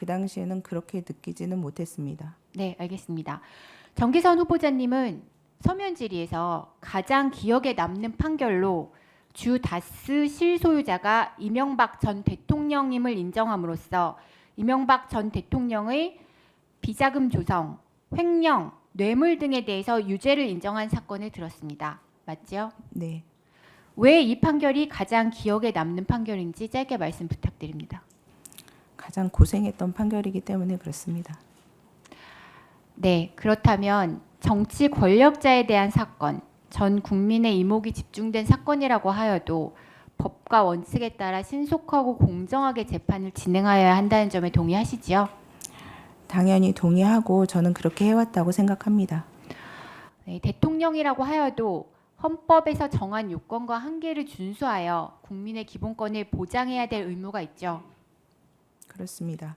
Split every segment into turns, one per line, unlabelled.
그 당시에는 그렇게 느끼지는 못했습니다.
네, 알겠습니다. 정기선 후보자님은 서면 질의에서 가장 기억에 남는 판결로 주 다스 실소유자가 이명박 전 대통령임을 인정함으로써 이명박 전 대통령의 비자금 조성, 횡령, 뇌물 등에 대해서 유죄를 인정한 사건을 들었습니다. 맞죠?
네.
왜 이 판결이 가장 기억에 남는 판결인지 짧게 말씀 부탁드립니다.
가장 고생했던 판결이기 때문에 그렇습니다.
네, 그렇다면 정치 권력자에 대한 사건, 전 국민의 이목이 집중된 사건이라고 하여도 법과 원칙에 따라 신속하고 공정하게 재판을 진행하여야 한다는 점에 동의하시지요?
당연히 동의하고 저는 그렇게 해왔다고 생각합니다.
네, 대통령이라고 하여도 헌법에서 정한 요건과 한계를 준수하여 국민의 기본권을 보장해야 될 의무가 있죠.
그렇습니다.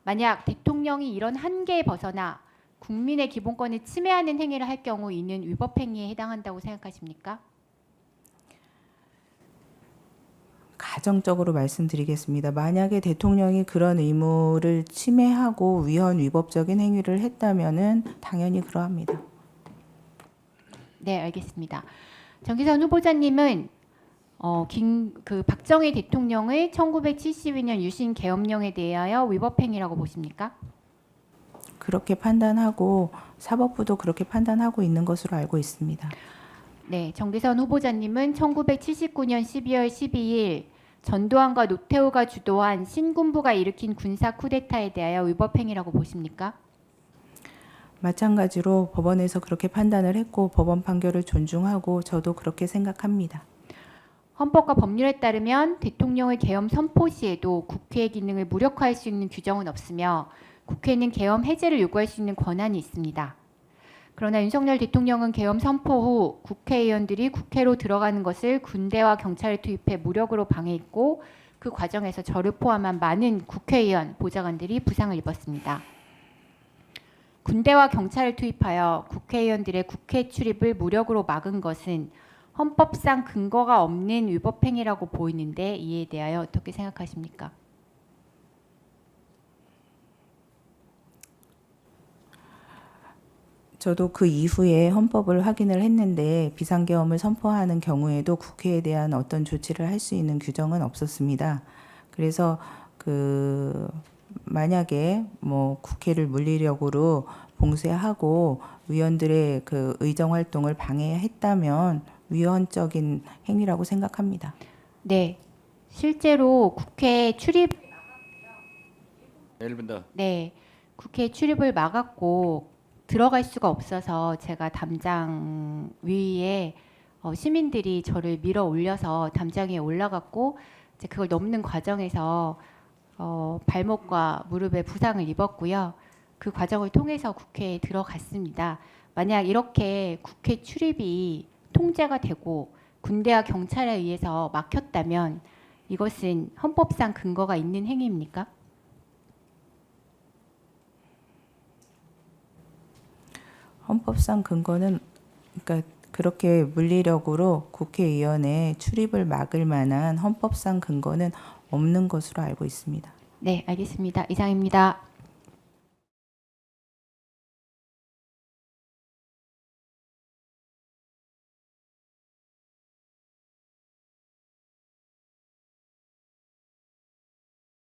만약 대통령이 이런 한계에 벗어나 국민의 기본권을 침해하는 행위를 할 경우 이는 위법 행위에 해당한다고 생각하십니까?
가정적으로 말씀드리겠습니다. 만약에 대통령이 그런 의무를 침해하고 위헌위법적인 행위를 했다면은 당연히 그러합니다.
네, 알겠습니다. 정기선 후보자님은 박정희 대통령의 1972년 유신 계엄령에 대하여 위법 행위라고 보십니까?
그렇게 판단하고 사법부도 그렇게 판단하고 있는 것으로 알고 있습니다.
네, 정기선 후보자님은 1979년 12월 12일 전두환과 노태우가 주도한 신군부가 일으킨 군사 쿠데타에 대하여 위법 행위라고 보십니까?
마찬가지로 법원에서 그렇게 판단을 했고 법원 판결을 존중하고 저도 그렇게 생각합니다.
헌법과 법률에 따르면 대통령의 계엄 선포 시에도 국회의 기능을 무력화할 수 있는 규정은 없으며 국회는 계엄 해제를 요구할 수 있는 권한이 있습니다. 그러나 윤석열 대통령은 계엄 선포 후 국회의원들이 국회로 들어가는 것을 군대와 경찰을 투입해 무력으로 방해했고 그 과정에서 저를 포함한 많은 국회의원, 보좌관들이 부상을 입었습니다. 군대와 경찰을 투입하여 국회의원들의 국회 출입을 무력으로 막은 것은 헌법상 근거가 없는 위법 행위라고 보이는데 이에 대하여 어떻게 생각하십니까?
저도 그 이후에 헌법을 확인을 했는데 비상계엄을 선포하는 경우에도 국회에 대한 어떤 조치를 할 수 있는 규정은 없었습니다. 그래서 만약에 뭐 국회를 물리력으로 봉쇄하고 의원들의 그 의정 활동을 방해했다면 위헌적인 행위라고 생각합니다.
네, 실제로 국회 출입
1분 더.
네, 국회 출입을 막았고 들어갈 수가 없어서 제가 담장 위에 시민들이 저를 밀어 올려서 담장 위에 올라갔고 이제 그걸 넘는 과정에서 발목과 무릎에 부상을 입었고요. 그 과정을 통해서 국회에 들어갔습니다. 만약 이렇게 국회 출입이 통제가 되고 군대와 경찰에 의해서 막혔다면 이것은 헌법상 근거가 있는 행위입니까?
헌법상 근거는 그러니까 그렇게 물리력으로 국회의원의 출입을 막을 만한 헌법상 근거는 없는 것으로 알고 있습니다.
네, 알겠습니다. 이상입니다.